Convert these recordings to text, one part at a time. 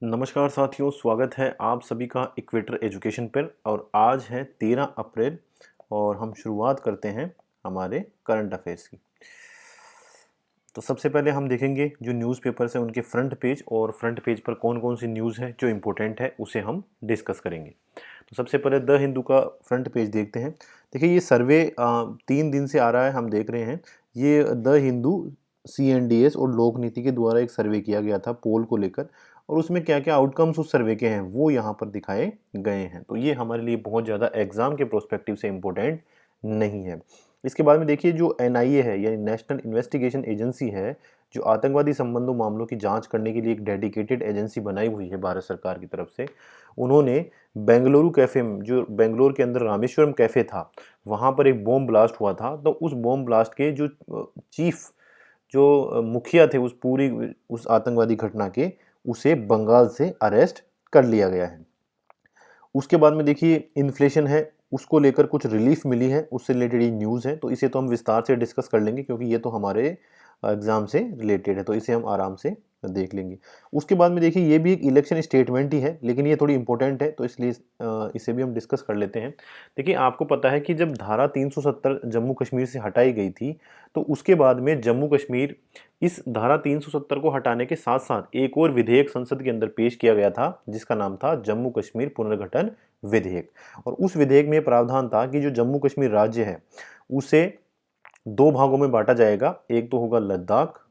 नमस्कार साथियों, स्वागत है आप सभी का इक्वेटर एजुकेशन पर। और आज है 13 अप्रैल और हम शुरुआत करते हैं हमारे करंट अफेयर्स की। तो सबसे पहले हम देखेंगे जो न्यूज़पेपर्स हैं उनके फ्रंट पेज, और फ्रंट पेज पर कौन कौन सी न्यूज़ है जो इम्पोर्टेंट है उसे हम डिस्कस करेंगे। तो सबसे पहले द हिंदू का फ्रंट पेज देखते हैं। देखिए, ये सर्वे 3 दिन से आ रहा है, हम देख रहे हैं। ये द हिंदू CNDS और लोक नीति के द्वारा एक सर्वे किया गया था पोल को लेकर, और उसमें क्या क्या आउटकम्स उस सर्वे के हैं वो यहाँ पर दिखाए गए हैं। तो ये हमारे लिए बहुत ज़्यादा एग्जाम के प्रोस्पेक्टिव से इम्पोर्टेंट नहीं है। इसके बाद में देखिए, जो NIA है यानी नेशनल इन्वेस्टिगेशन एजेंसी है, जो आतंकवादी संबंधों मामलों की जांच करने के लिए एक डेडिकेटेड एजेंसी बनाई हुई है भारत सरकार की तरफ से, उन्होंने बेंगलुरु कैफ़े में, जो बेंगलोर के अंदर रामेश्वरम कैफ़े था, वहाँ पर एक बॉम्ब ब्लास्ट हुआ था। तो उस बॉम्ब ब्लास्ट के जो चीफ, जो मुखिया थे उस पूरी उस आतंकवादी घटना के, उसे बंगाल से अरेस्ट कर लिया गया है। उसके बाद में देखिए, इन्फ्लेशन है, उसको लेकर कुछ रिलीफ मिली है, उससे रिलेटेड ये न्यूज़ है। तो इसे तो हम विस्तार से डिस्कस कर लेंगे क्योंकि ये तो हमारे एग्ज़ाम से रिलेटेड है, तो इसे हम आराम से देख लेंगे। उसके बाद में देखिए, ये भी एक इलेक्शन स्टेटमेंट ही है, लेकिन ये थोड़ी इंपॉर्टेंट है, तो इसलिए इसे भी हम डिस्कस कर लेते हैं। देखिए, आपको पता है कि जब धारा 370 जम्मू कश्मीर से हटाई गई थी, तो उसके बाद में जम्मू कश्मीर, इस धारा 370 को हटाने के साथ साथ एक और विधेयक संसद के अंदर पेश किया गया था जिसका नाम था जम्मू कश्मीर पुनर्गठन विधेयक। और उस विधेयक में प्रावधान था कि जो जम्मू कश्मीर राज्य है उसे 2 भागों में बांटा जाएगा। एक तो होगा लद्दाख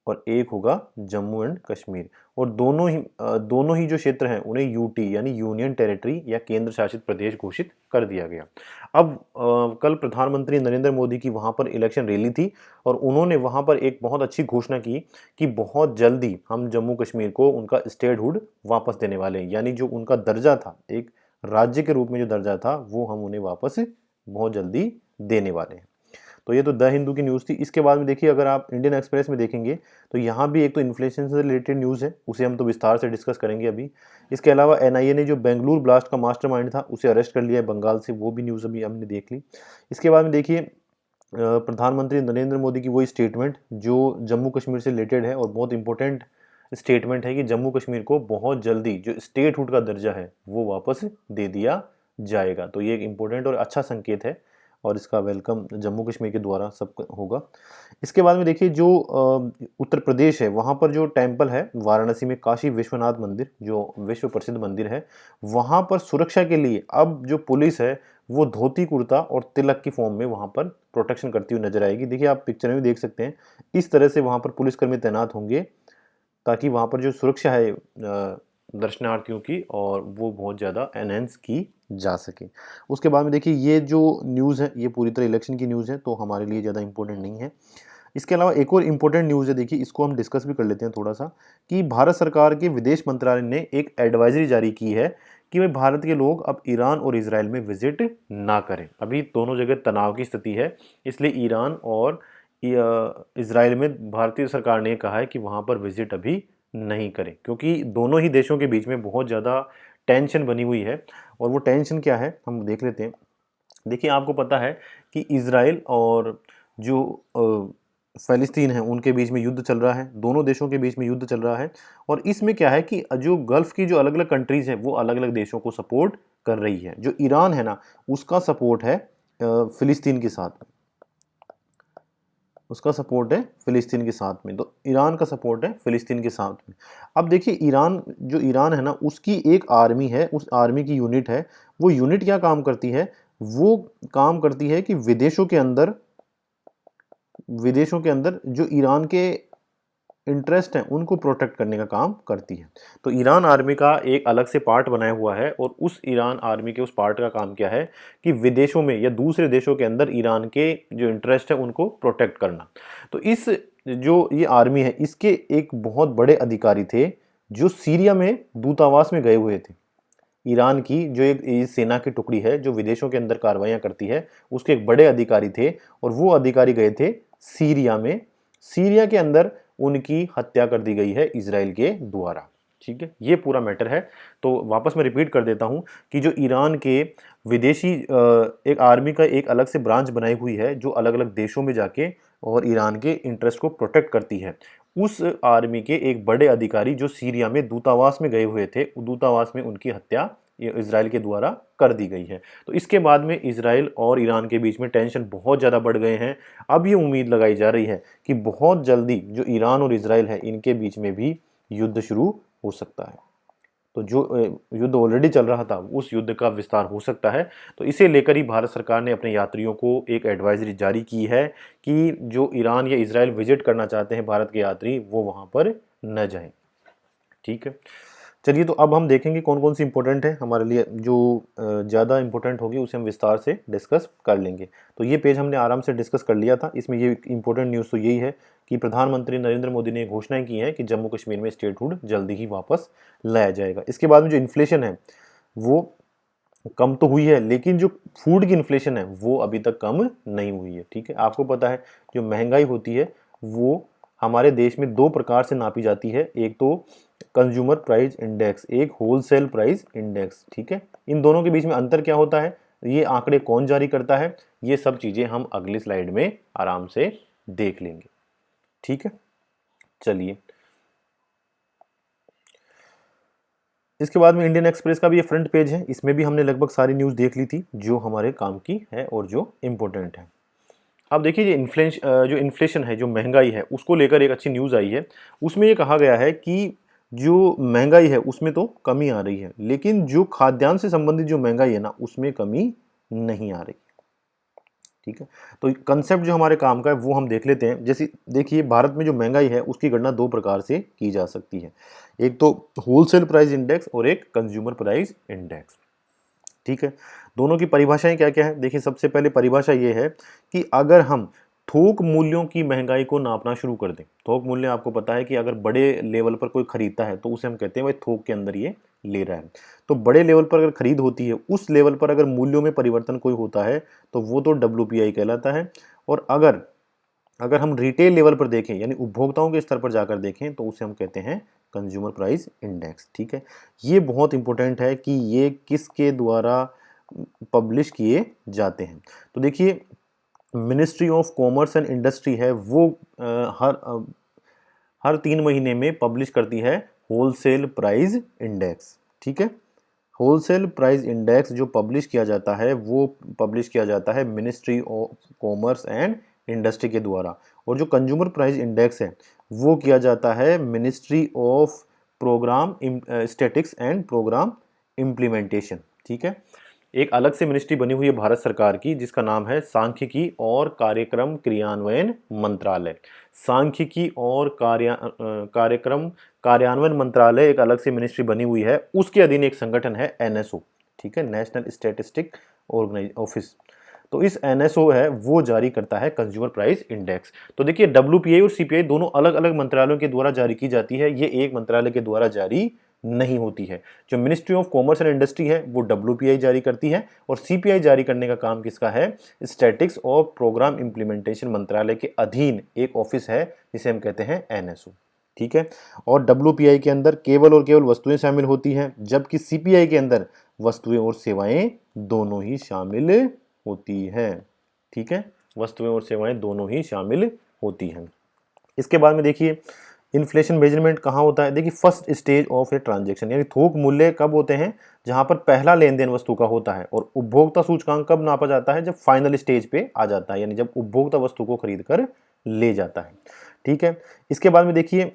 और एक होगा जम्मू एंड कश्मीर। और दोनों ही जो क्षेत्र हैं उन्हें यूटी यानी यूनियन टेरिटरी या केंद्र शासित प्रदेश घोषित कर दिया गया। अब कल प्रधानमंत्री नरेंद्र मोदी की वहां पर इलेक्शन रैली थी, और उन्होंने वहां पर एक बहुत अच्छी घोषणा की कि बहुत जल्दी हम जम्मू कश्मीर को उनका स्टेटहुड वापस देने वाले हैं। यानी जो उनका दर्जा था, एक राज्य के रूप में जो दर्जा था, वो हम उन्हें वापस बहुत जल्दी देने वाले हैं। तो ये तो द हिंदू की न्यूज़ थी। इसके बाद में देखिए, अगर आप इंडियन एक्सप्रेस में देखेंगे तो यहाँ भी एक तो इन्फ्लेशन से रिलेटेड न्यूज़ है, उसे हम तो विस्तार से डिस्कस करेंगे अभी। इसके अलावा NIA ने जो बेंगलुरु ब्लास्ट का मास्टरमाइंड था उसे अरेस्ट कर लिया है बंगाल से, वो भी न्यूज़ अभी हमने देख ली। इसके बाद में देखिए, प्रधानमंत्री नरेंद्र मोदी की वही स्टेटमेंट जो जम्मू कश्मीर से रिलेटेड है, और बहुत इंपॉर्टेंट स्टेटमेंट है कि जम्मू कश्मीर को बहुत जल्दी जो स्टेटहुड का दर्जा है वो वापस दे दिया जाएगा। तो ये एक इम्पोर्टेंट और अच्छा संकेत है, और इसका वेलकम जम्मू कश्मीर के द्वारा सब होगा। इसके बाद में देखिए, जो उत्तर प्रदेश है वहाँ पर जो टेम्पल है वाराणसी में, काशी विश्वनाथ मंदिर, जो विश्व प्रसिद्ध मंदिर है, वहाँ पर सुरक्षा के लिए अब जो पुलिस है वो धोती कुर्ता और तिलक की फॉर्म में वहाँ पर प्रोटेक्शन करती हुई नजर आएगी। देखिए, आप पिक्चर में भी देख सकते हैं, इस तरह से वहाँ पर पुलिसकर्मी तैनात होंगे ताकि वहाँ पर जो सुरक्षा है दर्शनार्थियों की, और वो बहुत ज़्यादा एनहेंस की जा सके। उसके बाद में देखिए, ये जो न्यूज़ है ये पूरी तरह इलेक्शन की न्यूज़ है, तो हमारे लिए ज़्यादा इंपॉर्टेंट नहीं है। इसके अलावा एक और इम्पोर्टेंट न्यूज़ है, देखिए इसको हम डिस्कस भी कर लेते हैं थोड़ा सा, कि भारत सरकार के विदेश मंत्रालय ने एक एडवाइजरी जारी की है कि भाई भारत के लोग अब ईरान और इजराइल में विजिट ना करें। अभी दोनों जगह तनाव की स्थिति है, इसलिए ईरान और इजराइल में भारतीय सरकार ने कहा है कि वहाँ पर विजिट अभी नहीं करें, क्योंकि दोनों ही देशों के बीच में बहुत ज़्यादा टेंशन बनी हुई है। और वो टेंशन क्या है हम देख लेते हैं। देखिए, आपको पता है कि इजराइल और जो फ़लस्तीन है उनके बीच में युद्ध चल रहा है, दोनों देशों के बीच में युद्ध चल रहा है। और इसमें क्या है कि जो गल्फ़ की जो अलग-अलग कंट्रीज़ हैं वो अलग-अलग देशों को सपोर्ट कर रही है। जो ईरान है ना, उसका सपोर्ट है फ़िलिस्तीन के साथ में, उसका सपोर्ट है फ़िलिस्तीन के साथ में, तो ईरान का सपोर्ट है फ़िलिस्तीन के साथ में। अब देखिए, ईरान है ना, उसकी एक आर्मी है, उस आर्मी की यूनिट है। वो यूनिट क्या काम करती है? वो काम करती है कि विदेशों के अंदर जो ईरान के इंटरेस्ट हैं उनको प्रोटेक्ट करने का काम करती है। तो ईरान आर्मी का एक अलग से पार्ट बनाया हुआ है, और उस ईरान आर्मी के उस पार्ट का काम क्या है कि विदेशों में या दूसरे देशों के अंदर ईरान के जो इंटरेस्ट है उनको प्रोटेक्ट करना। तो इस जो ये आर्मी है, इसके एक बहुत बड़े अधिकारी थे जो सीरिया में दूतावास में गए हुए थे। ईरान की जो एक इस सेना की टुकड़ी है जो विदेशों के अंदर कार्रवाइयां करती है, उसके एक बड़े अधिकारी थे, और वो अधिकारी गए थे सीरिया में। सीरिया के अंदर उनकी हत्या कर दी गई है इजराइल के द्वारा। ठीक है, ये पूरा मैटर है। तो वापस मैं रिपीट कर देता हूं कि जो ईरान के विदेशी एक आर्मी का एक अलग से ब्रांच बनाई हुई है जो अलग अलग देशों में जाके और ईरान के इंटरेस्ट को प्रोटेक्ट करती है। उस आर्मी के एक बड़े अधिकारी जो सीरिया में दूतावास में गए हुए थे, दूतावास में उनकी हत्या इजराइल के द्वारा कर दी गई है। तो इसके बाद में इजराइल और ईरान के बीच में टेंशन बहुत ज़्यादा बढ़ गए हैं। अब ये उम्मीद लगाई जा रही है कि बहुत जल्दी जो ईरान और इजराइल है इनके बीच में भी युद्ध शुरू हो सकता है। तो जो युद्ध ऑलरेडी चल रहा था उस युद्ध का विस्तार हो सकता है। तो इसे लेकर ही भारत सरकार ने अपने यात्रियों को एक एडवाइजरी जारी की है कि जो ईरान या इजराइल विजिट करना चाहते हैं भारत के यात्री वो वहाँ पर न जाएं। ठीक है, चलिए तो अब हम देखेंगे कौन कौन सी इंपॉर्टेंट है हमारे लिए, जो ज़्यादा इंपॉर्टेंट होगी उसे हम विस्तार से डिस्कस कर लेंगे। तो ये पेज हमने आराम से डिस्कस कर लिया था। इसमें ये इंपॉर्टेंट न्यूज़ तो यही है कि प्रधानमंत्री नरेंद्र मोदी ने घोषणा की है कि जम्मू कश्मीर में स्टेटहुड जल्दी ही वापस लाया जाएगा। इसके बाद में जो इन्फ्लेशन है वो कम तो हुई है, लेकिन जो फूड की इन्फ्लेशन है वो अभी तक कम नहीं हुई है। ठीक है, आपको पता है जो महंगाई होती है वो हमारे देश में दो प्रकार से नापी जाती है, एक तो कंज्यूमर प्राइस इंडेक्स, एक होलसेल प्राइस इंडेक्स। ठीक है, इन दोनों के बीच में अंतर क्या होता है, ये आंकड़े कौन जारी करता है, ये सब चीजें हम अगली स्लाइड में आराम से देख लेंगे। ठीक है, चलिए इसके बाद में इंडियन एक्सप्रेस का भी ये फ्रंट पेज है। इसमें भी हमने लगभग सारी न्यूज़ देख ली थी जो हमारे काम की है और जो इम्पोर्टेंट है। अब देखिए जो इन्फ्लेशन है, जो महंगाई है, उसको लेकर एक अच्छी न्यूज़ आई है। उसमें ये कहा गया है कि जो महंगाई है उसमें तो कमी आ रही है, लेकिन जो खाद्यान्न से संबंधित जो महंगाई है ना उसमें कमी नहीं आ रही। ठीक है, तो कंसेप्ट जो हमारे काम का है वो हम देख लेते हैं। जैसे देखिए भारत में जो महंगाई है उसकी गणना दो प्रकार से की जा सकती है, एक तो होलसेल प्राइस इंडेक्स और एक कंज्यूमर प्राइस इंडेक्स। ठीक है, दोनों की परिभाषाएं क्या क्या है, देखिए सबसे पहले परिभाषा ये है कि अगर हम थोक मूल्यों की महंगाई को नापना शुरू कर दें, थोक मूल्य आपको पता है कि अगर बड़े लेवल पर कोई खरीदता है तो उसे हम कहते हैं भाई थोक के अंदर ये ले रहा है। तो बड़े लेवल पर अगर खरीद होती है उस लेवल पर अगर मूल्यों में परिवर्तन कोई होता है तो वो तो WPI कहलाता है। और अगर हम रिटेल लेवल पर देखें यानी उपभोक्ताओं के स्तर पर जाकर देखें तो उसे हम कहते हैं कंज्यूमर प्राइस इंडेक्स। ठीक है, ये बहुत इंपॉर्टेंट है कि ये किसके द्वारा पब्लिश किए जाते हैं। तो देखिए ministry of commerce and industry है वो हर 3 महीने में पब्लिश करती है होलसेल प्राइस इंडेक्स। ठीक है, होलसेल प्राइस इंडेक्स जो पब्लिश किया जाता है वो पब्लिश किया जाता है ministry of commerce and industry के द्वारा, और जो कंज्यूमर प्राइस इंडेक्स है वो किया जाता है ministry of programme statistics and programme implementation. ठीक है, एक अलग से मिनिस्ट्री बनी हुई है भारत सरकार की जिसका नाम है सांख्यिकी और कार्यक्रम क्रियान्वयन मंत्रालय। सांख्यिकी और कार्यक्रम कार्यान्वयन मंत्रालय एक अलग से मिनिस्ट्री बनी हुई है, उसके अधीन एक संगठन है NSO। ठीक है, नेशनल स्टैटिस्टिक ऑफिस। तो इस NSO है वो जारी करता है कंज्यूमर प्राइस इंडेक्स। तो देखिए WPI और CPI दोनों अलग अलग मंत्रालयों के द्वारा जारी की जाती है, ये एक मंत्रालय के द्वारा जारी नहीं होती है। जो ministry of commerce and industry है वो WPI जारी करती है और CPI जारी करने का काम किसका है, स्टैटिक्स और प्रोग्राम इम्प्लीमेंटेशन मंत्रालय के अधीन एक ऑफिस है जिसे हम कहते हैं NSO। ठीक है, और WPI के अंदर केवल और केवल वस्तुएं शामिल होती हैं, जबकि CPI के अंदर वस्तुएं और सेवाएं दोनों ही शामिल होती है। ठीक है, वस्तुएं और सेवाएं दोनों ही शामिल होती हैं। इसके बाद में देखिए इन्फ्लेशन मेजरमेंट कहाँ होता है, देखिए first stage of a transaction, यानी थोक मूल्य कब होते हैं, जहां पर पहला लेन देन वस्तु का होता है, और उपभोक्ता सूचकांक कब नापा जाता है, जब फाइनल स्टेज पे आ जाता है, यानी जब उपभोक्ता वस्तु को खरीद कर ले जाता है। ठीक है, इसके बाद में देखिए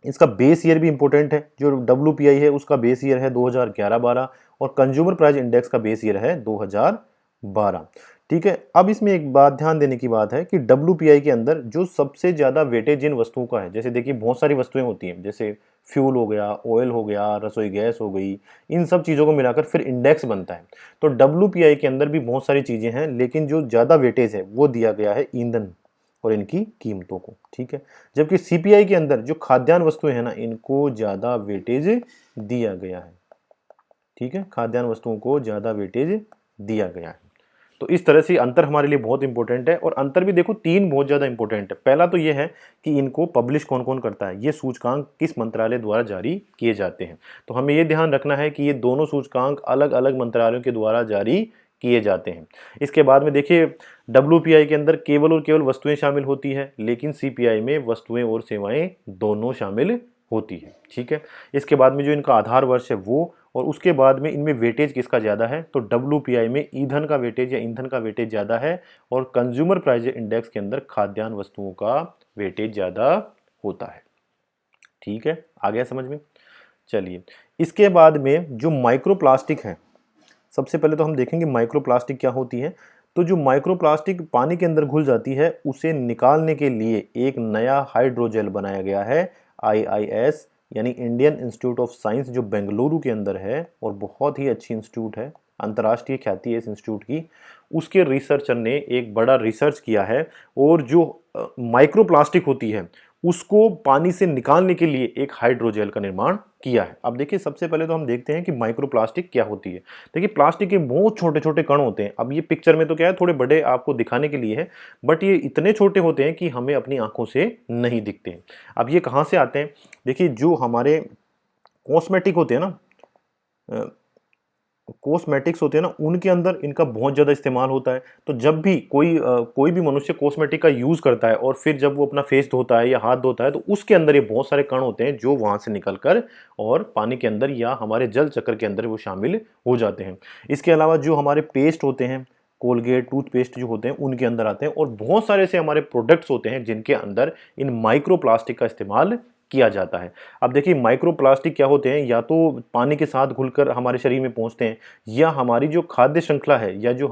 इसका बेस ईयर भी इंपॉर्टेंट है। जो WPI है उसका बेस ईयर है 2011-12 और कंज्यूमर प्राइस इंडेक्स का बेस ईयर है 2012। ठीक है, अब इसमें एक बात ध्यान देने की बात है कि WPI के अंदर जो सबसे ज़्यादा वेटेज जिन वस्तुओं का है, जैसे देखिए बहुत सारी वस्तुएं होती हैं, जैसे फ्यूल हो गया, ऑयल हो गया, रसोई गैस हो गई, इन सब चीज़ों को मिलाकर फिर इंडेक्स बनता है। तो WPI के अंदर भी बहुत सारी चीज़ें हैं, लेकिन जो ज़्यादा वेटेज है वो दिया गया है ईंधन और इनकी कीमतों को। ठीक है, जबकि CPI के अंदर जो खाद्यान्न वस्तुएं हैं ना इनको ज़्यादा वेटेज दिया गया है। ठीक है, खाद्यान्न वस्तुओं को ज़्यादा वेटेज दिया गया है। तो इस तरह से अंतर हमारे लिए बहुत इंपॉर्टेंट है, और अंतर भी देखो 3 बहुत ज़्यादा इंपॉर्टेंट है। पहला तो ये है कि इनको पब्लिश कौन कौन करता है, ये सूचकांक किस मंत्रालय द्वारा जारी किए जाते हैं। तो हमें ये ध्यान रखना है कि ये दोनों सूचकांक अलग अलग मंत्रालयों के द्वारा जारी किए जाते हैं। इसके बाद में देखिए WPI के अंदर केवल और केवल वस्तुएं शामिल होती है, लेकिन CPI में वस्तुएं और सेवाएं दोनों शामिल होती है। ठीक है, इसके बाद में जो इनका आधार वर्ष है वो, और उसके बाद में इनमें वेटेज किसका ज़्यादा है, तो WPI में ईंधन का वेटेज या ईंधन का वेटेज ज़्यादा है, और कंज्यूमर प्राइस इंडेक्स के अंदर खाद्यान्न वस्तुओं का वेटेज ज़्यादा होता है। ठीक है, आ गया समझ में। चलिए, इसके बाद में जो माइक्रोप्लास्टिक है, सबसे पहले तो हम देखेंगे माइक्रोप्लास्टिक क्या होती है। तो जो माइक्रोप्लास्टिक पानी के अंदर घुल जाती है, उसे निकालने के लिए एक नया हाइड्रोजेल बनाया गया है, IIS यानी इंडियन इंस्टीट्यूट ऑफ साइंस, जो बेंगलुरु के अंदर है और बहुत ही अच्छी इंस्टीट्यूट है, अंतर्राष्ट्रीय ख्याति है इस इंस्टीट्यूट की। उसके रिसर्चर ने एक बड़ा रिसर्च किया है, और जो माइक्रोप्लास्टिक होती है उसको पानी से निकालने के लिए एक हाइड्रोजेल का निर्माण किया है। अब देखिए, सबसे पहले तो हम देखते हैं कि माइक्रोप्लास्टिक क्या होती है। देखिए, प्लास्टिक के बहुत छोटे छोटे कण होते हैं। अब ये पिक्चर में तो क्या है, थोड़े बड़े आपको दिखाने के लिए है, बट ये इतने छोटे होते हैं कि हमें अपनी आंखों से नहीं दिखते हैं। अब ये कहाँ से आते हैं? देखिए, जो हमारे कॉस्मेटिक होते हैं ना, कॉस्मेटिक्स होते हैं ना, उनके अंदर इनका बहुत ज़्यादा इस्तेमाल होता है। तो जब भी कोई भी मनुष्य कॉस्मेटिक का यूज़ करता है, और फिर जब वो अपना फेस धोता है या हाथ धोता है, तो उसके अंदर ये बहुत सारे कण होते हैं जो वहाँ से निकल कर और पानी के अंदर या हमारे जल चक्र के अंदर वो शामिल हो जाते हैं। इसके अलावा जो हमारे पेस्ट होते हैं, कोलगेट, टूथपेस्ट जो होते हैं, उनके अंदर आते हैं, और बहुत सारे ऐसे हमारे प्रोडक्ट्स होते हैं जिनके अंदर इन माइक्रोप्लास्टिक का इस्तेमाल किया जाता है। अब देखिए, माइक्रोप्लास्टिक क्या होते हैं, या तो पानी के साथ घुलकर हमारे शरीर में पहुंचते हैं, या हमारी जो खाद्य श्रृंखला है, या जो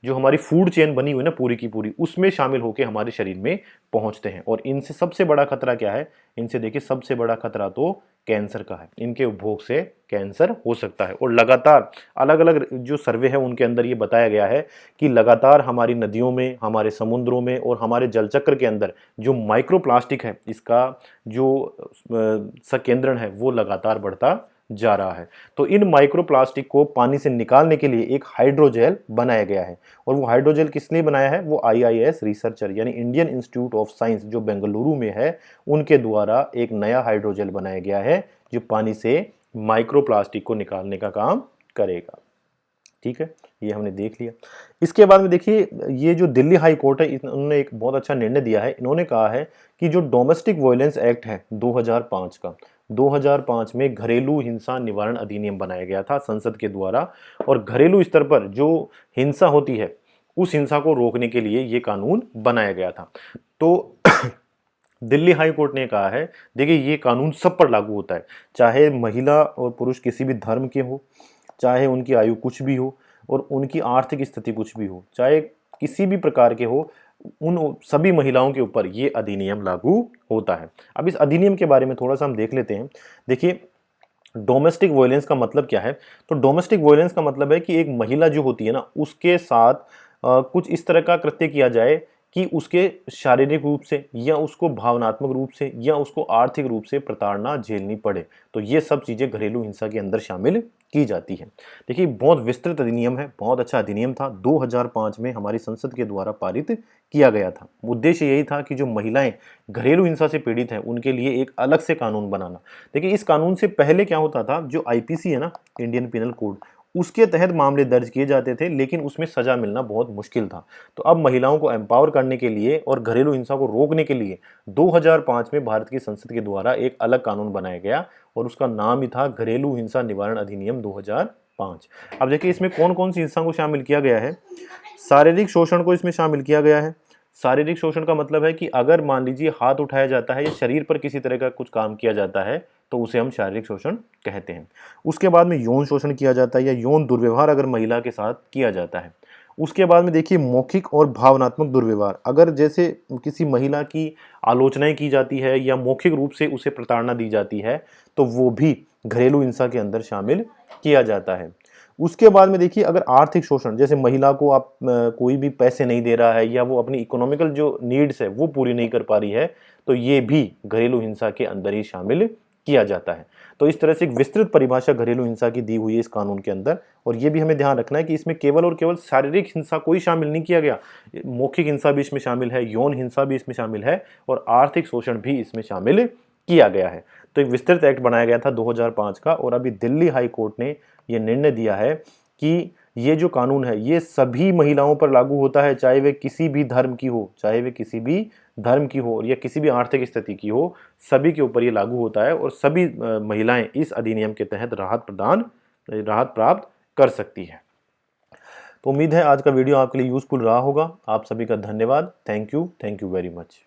हमारी फूड चेन बनी हुई है ना पूरी की पूरी, उसमें शामिल होकर हमारे शरीर में पहुंचते हैं। और इनसे सबसे बड़ा खतरा क्या है? इनसे देखिए, सबसे बड़ा खतरा तो कैंसर का है। इनके उपभोग से कैंसर हो सकता है। और लगातार अलग अलग जो सर्वे है उनके अंदर ये बताया गया है कि लगातार हमारी नदियों में, हमारे समुद्रों में और हमारे जलचक्र के अंदर जो माइक्रोप्लास्टिक है, इसका जो संकेंद्रण है वो लगातार बढ़ता जा रहा है। तो इन माइक्रोप्लास्टिक को पानी से निकालने के लिए एक हाइड्रोजेल बनाया गया है, और वो हाइड्रोजेल किसने बनाया है? वो IIS रिसर्चर यानी इंडियन इंस्टीट्यूट ऑफ साइंस जो बेंगलुरु में है, उनके द्वारा एक नया हाइड्रोजेल बनाया गया है जो पानी से माइक्रोप्लास्टिक को निकालने का काम करेगा। ठीक है, ये हमने देख लिया। इसके बाद में देखिए, ये जो दिल्ली हाई कोर्ट है, इन्होंने एक बहुत अच्छा निर्णय दिया है। इन्होंने कहा है कि जो डोमेस्टिक वायलेंस एक्ट है 2005 का, 2005 में घरेलू हिंसा निवारण अधिनियम बनाया गया था संसद के द्वारा, और घरेलू स्तर पर जो हिंसा होती है उस हिंसा को रोकने के लिए ये कानून बनाया गया था। तो दिल्ली हाई कोर्ट ने कहा है, देखिए, ये कानून सब पर लागू होता है, चाहे महिला और पुरुष किसी भी धर्म के हो, चाहे उनकी आयु कुछ भी हो, और उनकी आर्थिक स्थिति कुछ भी हो, चाहे किसी भी प्रकार के हो, उन सभी महिलाओं के ऊपर ये अधिनियम लागू होता है। अब इस अधिनियम के बारे में थोड़ा सा हम देख लेते हैं। देखिए, डोमेस्टिक वायलेंस का मतलब क्या है? तो डोमेस्टिक वायलेंस का मतलब है कि एक महिला जो होती है ना, उसके साथ कुछ इस तरह का कृत्य किया जाए कि उसके शारीरिक रूप से, या उसको भावनात्मक रूप से, या उसको आर्थिक रूप से प्रताड़ना झेलनी पड़े। तो ये सब चीज़ें घरेलू हिंसा के अंदर शामिल की जाती है। देखिए, बहुत विस्तृत अधिनियम है, बहुत अच्छा अधिनियम था, 2005 में हमारी संसद के द्वारा पारित किया गया था। उद्देश्य यही था कि जो महिलाएं घरेलू हिंसा से पीड़ित हैं उनके लिए एक अलग से कानून बनाना। देखिए, इस कानून से पहले क्या होता था, जो IPC है ना, इंडियन पिनल कोड, उसके तहत मामले दर्ज किए जाते थे, लेकिन उसमें सजा मिलना बहुत मुश्किल था। तो अब महिलाओं को एम्पावर करने के लिए और घरेलू हिंसा को रोकने के लिए 2005 में भारत की संसद के द्वारा एक अलग कानून बनाया गया, और उसका नाम ही था घरेलू हिंसा निवारण अधिनियम 2005। अब देखिए, इसमें कौन कौन सी हिंसा को शामिल किया गया है? शारीरिक शोषण को इसमें शामिल किया गया है। शारीरिक शोषण का मतलब है कि अगर मान लीजिए हाथ उठाया जाता है या शरीर पर किसी तरह का कुछ काम किया जाता है, तो उसे हम शारीरिक शोषण कहते हैं। उसके बाद में यौन शोषण किया जाता है, या यौन दुर्व्यवहार अगर महिला के साथ किया जाता है। उसके बाद में देखिए, मौखिक और भावनात्मक दुर्व्यवहार, अगर जैसे किसी महिला की आलोचनाएं की जाती है या मौखिक रूप से उसे प्रताड़ना दी जाती है, तो वो भी घरेलू हिंसा के अंदर शामिल किया जाता है। उसके बाद में देखिए, अगर आर्थिक शोषण, जैसे महिला को आप कोई भी पैसे नहीं दे रहा है, या वो अपनी इकोनॉमिकल जो नीड्स है वो पूरी नहीं कर पा रही है, तो ये भी घरेलू हिंसा के अंदर ही शामिल किया जाता है। तो इस तरह से एक विस्तृत परिभाषा घरेलू हिंसा की दी हुई है इस कानून के अंदर। और ये भी हमें ध्यान रखना है कि इसमें केवल और केवल शारीरिक हिंसा कोई शामिल नहीं किया गया, मौखिक हिंसा भी इसमें शामिल है, यौन हिंसा भी इसमें शामिल है, और आर्थिक शोषण भी इसमें शामिल किया गया है। तो एक विस्तृत एक्ट बनाया गया था 2005 का, और अभी दिल्ली हाई कोर्ट ने यह निर्णय दिया है कि ये जो कानून है ये सभी महिलाओं पर लागू होता है, चाहे वे किसी भी धर्म की हो, चाहे वे किसी भी धर्म की हो या किसी भी आर्थिक स्थिति की हो, सभी के ऊपर ये लागू होता है और सभी महिलाएं इस अधिनियम के तहत राहत प्राप्त कर सकती है। तो उम्मीद है आज का वीडियो आपके लिए यूजफुल रहा होगा। आप सभी का धन्यवाद। Thank you very much.